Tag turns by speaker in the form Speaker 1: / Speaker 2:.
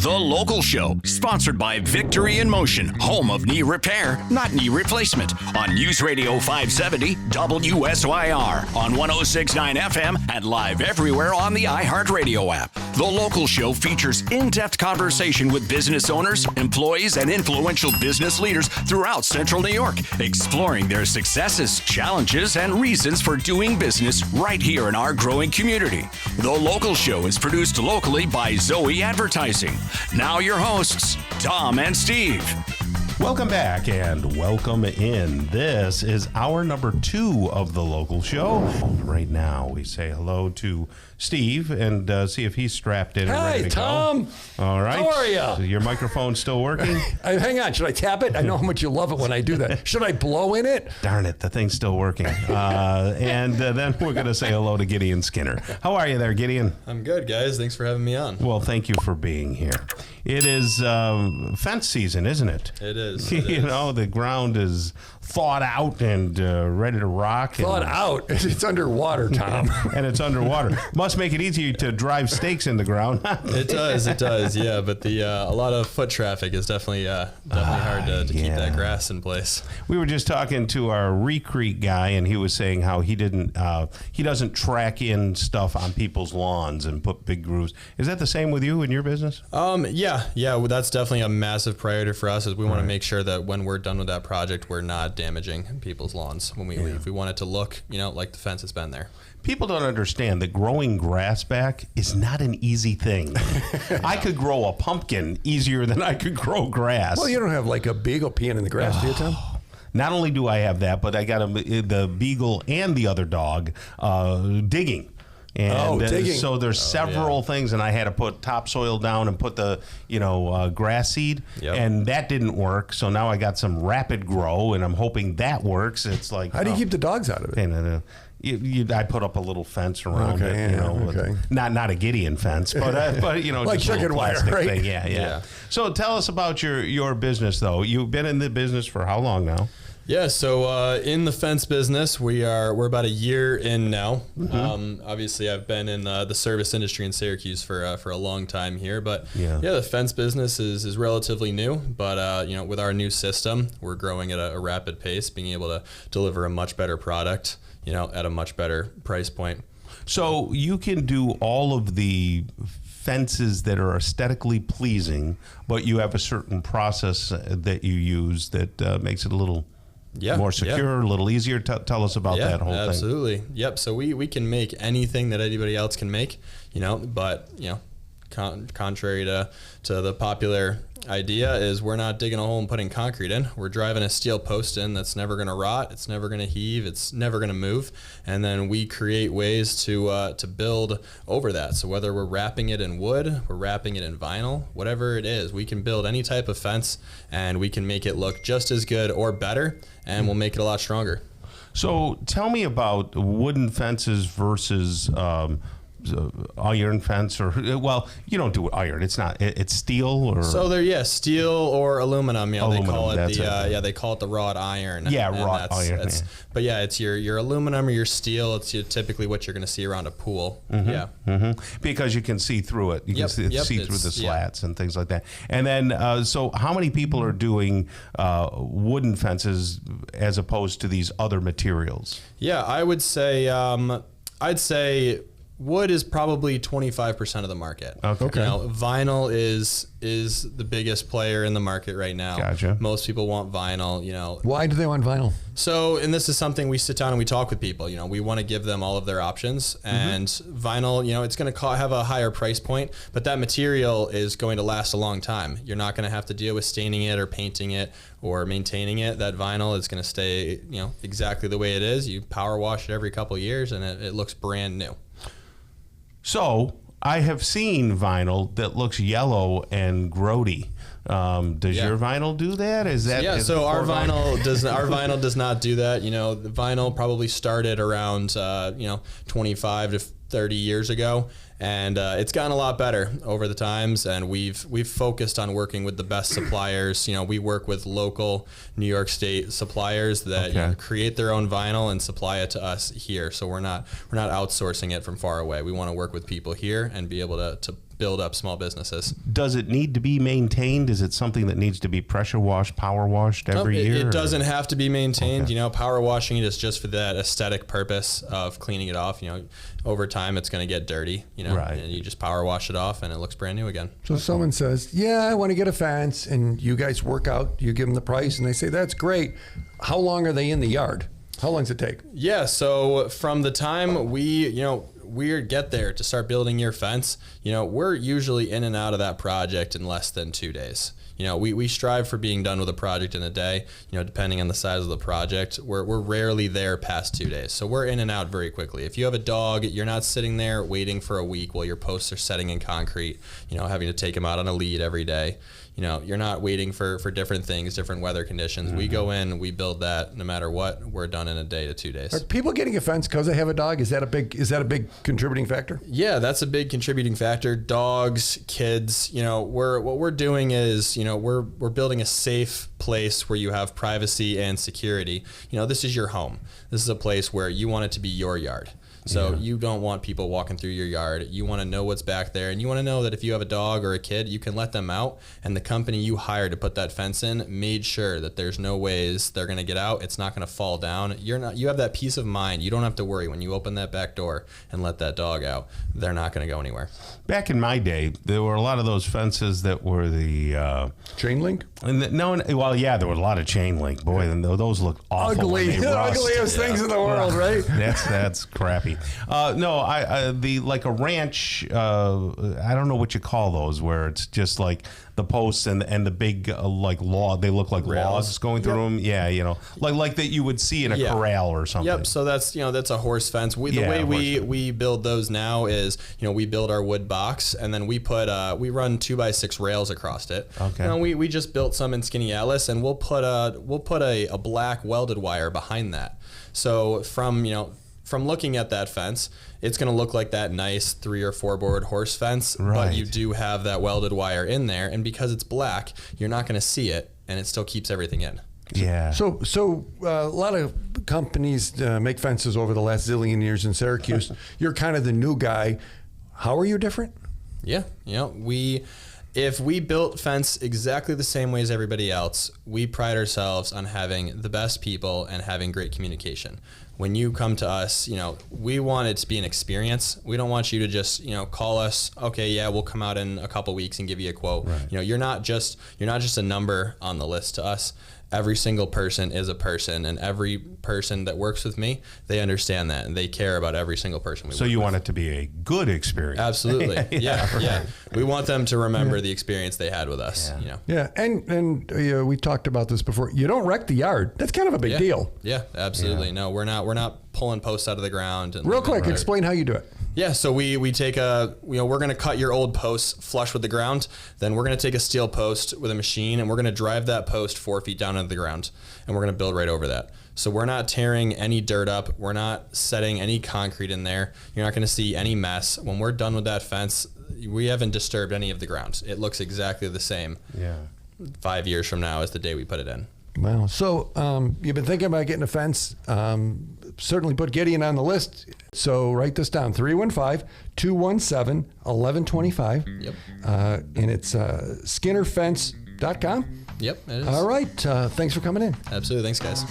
Speaker 1: The Local Show, sponsored by Victory in Motion, home of knee repair, not knee replacement, on News Radio 570 WSYR, on 106.9 FM, and live everywhere on the iHeartRadio app. The Local Show features in-depth conversation with business owners, employees, and influential business leaders throughout Central New York, exploring their successes, challenges, and reasons for doing business right here in our growing community. The Local Show is produced locally by Zoe Advertising. Now your hosts, Tom and Steve.
Speaker 2: Welcome back and welcome in. This is hour number 2 of The Local Show. Right now, we say hello to Steve and see if he's strapped in and ready to
Speaker 3: Tom.
Speaker 2: go. All right.
Speaker 3: How are you?
Speaker 2: So your microphone's still working?
Speaker 3: Hang on. Should I tap it? I know how much you love it when I do that. Should I blow in it?
Speaker 2: Darn it. The thing's still working. And then we're going to say hello to Gideon Skinner. How are you there, Gideon?
Speaker 4: I'm good, guys. Thanks for having me on.
Speaker 2: Well, thank you for being here. It is fence season, isn't it?
Speaker 4: It is.
Speaker 2: You know, the ground is thawed out and ready to rock.
Speaker 3: Thawed out? It's underwater, Tom.
Speaker 2: And it's underwater. Must make it easier to drive stakes in the ground.
Speaker 4: It does, yeah. But a lot of foot traffic is definitely hard to keep that grass in place.
Speaker 2: We were just talking to our Recrete guy, and he was saying how he doesn't track in stuff on people's lawns and put big grooves. Is that the same with you in your business?
Speaker 4: Yeah. Well, that's definitely a massive priority for us. Is we want to make sure that when we're done with that project, we're not damaging people's lawns when we leave. We want it to look, like the fence has been there.
Speaker 2: People don't understand that growing grass back is not an easy thing. I could grow a pumpkin easier than I could grow grass.
Speaker 3: Well, you don't have like a beagle peeing in the grass, do you, Tom?
Speaker 2: Not only do I have that, but I got the beagle and the other dog digging. And
Speaker 3: digging.
Speaker 2: So there's several things, and I had to put topsoil down and put the grass seed, and that didn't work. So now I got some rapid grow, and I'm hoping that works. It's like,
Speaker 3: how do you keep the dogs out of it?
Speaker 2: I put up a lot fence around it, not a Gideon fence, but
Speaker 3: like
Speaker 2: just
Speaker 3: chicken
Speaker 2: a
Speaker 3: wire,
Speaker 2: plastic
Speaker 3: right?
Speaker 2: thing. Yeah. So tell us about your business, though. You've been in the business for how long now?
Speaker 4: Yeah, so in the fence business, we're about a year in now.
Speaker 2: Mm-hmm.
Speaker 4: Obviously, I've been in the service industry in Syracuse for a long time here, but the fence business is relatively new. But with our new system, we're growing at a rapid pace, being able to deliver a much better product, at a much better price point.
Speaker 2: So you can do all of the fences that are aesthetically pleasing, but you have a certain process that you use that makes it a little more secure, a little easier. Tell us about that whole thing.
Speaker 4: Absolutely. Yep. So we can make anything that anybody else can make, but contrary to the popular idea is we're not digging a hole and putting concrete in. We're driving a steel post in that's never going to rot. It's never going to heave. It's never going to move. And then we create ways to build over that. So whether we're wrapping it in wood, we're wrapping it in vinyl, whatever it is, we can build any type of fence and we can make it look just as good or better, and we'll make it a lot stronger.
Speaker 2: So tell me about wooden fences versus iron fence, or you don't do iron. It's not. It's steel, or
Speaker 4: steel or aluminum.
Speaker 2: Aluminum,
Speaker 4: they call
Speaker 2: it
Speaker 4: they call it the wrought iron.
Speaker 2: Wrought iron.
Speaker 4: But it's your aluminum or your steel. It's typically what you're going to see around a pool.
Speaker 2: Because you can see through it. You can see through the slats and things like that. And then, so how many people are doing wooden fences as opposed to these other materials?
Speaker 4: Yeah, I would say wood is probably 25% of the market.
Speaker 2: Okay.
Speaker 4: Vinyl is the biggest player in the market right now.
Speaker 2: Gotcha.
Speaker 4: Most people want vinyl.
Speaker 3: Why do they want vinyl?
Speaker 4: So, and this is something we sit down and we talk with people. We want to give them all of their options. And vinyl, it's going to have a higher price point, but that material is going to last a long time. You're not going to have to deal with staining it or painting it or maintaining it. That vinyl is going to stay, exactly the way it is. You power wash it every couple of years and it looks brand new.
Speaker 2: So I have seen vinyl that looks yellow and grody. Does your vinyl do that?
Speaker 4: So our vinyl does not do that. The vinyl probably started around 25 to 30 years ago, and it's gotten a lot better over the times, and we've focused on working with the best suppliers. We work with local New York State suppliers that create their own vinyl and supply it to us here. So we're not outsourcing it from far away. We want to work with people here and be able to build up small businesses.
Speaker 2: Does it need to be maintained? Is it something that needs to be pressure washed, power washed every year?
Speaker 4: It doesn't have to be maintained.
Speaker 2: Okay.
Speaker 4: You know, power washing it is just for that aesthetic purpose of cleaning it off. You know, over time it's going to get dirty, you know,
Speaker 2: Right.
Speaker 4: and you just power wash it off and it looks brand new again.
Speaker 3: So someone says, yeah, I want to get a fence, and you guys work out, you give them the price, and they say, that's great. How long are they in the yard? How long does it take?
Speaker 4: Yeah, so from the time we get there to start building your fence, you know, we're usually in and out of that project in less than 2 days. You know, we strive for being done with a project in a day, you know, depending on the size of the project. We're rarely there past 2 days. So we're in and out very quickly. If you have a dog, you're not sitting there waiting for a week while your posts are setting in concrete, you know, having to take them out on a lead every day. You know, you're not waiting for different things, different weather conditions. Mm-hmm. We go in, we build that no matter what. We're done in a day to 2 days.
Speaker 3: Are people getting a fence because they have a dog? Is that a big contributing factor?
Speaker 4: Yeah, that's a big contributing factor. Dogs, kids, you know, what we're doing is, you know, we're building a safe place where you have privacy and security. You know, this is your home. This is a place where you want it to be your yard. So you don't want people walking through your yard. You want to know what's back there, and you want to know that if you have a dog or a kid, you can let them out, and the company you hired to put that fence in made sure that there's no ways they're going to get out. It's not going to fall down. You have that peace of mind. You don't have to worry when you open that back door and let that dog out. They're not going to go anywhere.
Speaker 2: Back in my day, there were a lot of those fences that were the
Speaker 3: chain link.
Speaker 2: There were a lot of chain link. Boy, then those look awful.
Speaker 3: Ugly,
Speaker 2: when they rust.
Speaker 3: ugliest things in the world, right?
Speaker 2: That's crappy. Like a ranch. I don't know what you call those, where it's just like the posts and the big like log. They look like logs going through them. Yeah, you know, like that you would see in a corral or something.
Speaker 4: Yep. So that's a horse fence. The way we build those now is, you know, we build our wood box and then we run 2x6 rails across it.
Speaker 2: Okay.
Speaker 4: You know, we just built some in Skinny Atlas, and we'll put a black welded wire behind that. So from looking at that fence, it's going to look like that nice 3 or 4 board horse fence, but you do have that welded wire in there, and because it's black, you're not going to see it, and it still keeps everything in.
Speaker 2: Yeah.
Speaker 3: So a lot of companies make fences over the last zillion years in Syracuse. You're kind of the new guy. How are you different?
Speaker 4: Yeah, you know, if we built fence exactly the same way as everybody else, we pride ourselves on having the best people and having great communication. When you come to us, you know, we want it to be an experience. We don't want you to just, you know, call us, okay, yeah, we'll come out in a couple weeks and give you a quote. Right. You know, you're not just a number on the list to us. Every single person is a person, and every person that works with me, they understand that, and they care about every single person we work with.
Speaker 2: So you want it to be a good experience.
Speaker 4: Absolutely. Yeah. We want them to remember the experience they had with us.
Speaker 2: Yeah.
Speaker 4: You know.
Speaker 3: Yeah, and we talked about this before. You don't wrek the yard. That's kind of a big deal.
Speaker 4: Yeah, absolutely. Yeah. No, we're not pulling posts out of the ground. And
Speaker 3: real quick, explain how you do it.
Speaker 4: Yeah, so we take we're going to cut your old posts flush with the ground. Then we're going to take a steel post with a machine, and we're going to drive that post 4 feet down into the ground, and we're going to build right over that. So we're not tearing any dirt up. We're not setting any concrete in there. You're not going to see any mess. When we're done with that fence, we haven't disturbed any of the ground. It looks exactly the same 5 years from now as the day we put it in.
Speaker 3: Wow. So you've been thinking about getting a fence. Certainly put Gideon on the list. So write this down, 315-217-1125.
Speaker 4: Yep.
Speaker 3: And it's skinnerfence.com.
Speaker 4: Yep, it is.
Speaker 3: All right. Thanks for coming in.
Speaker 4: Absolutely. Thanks, guys.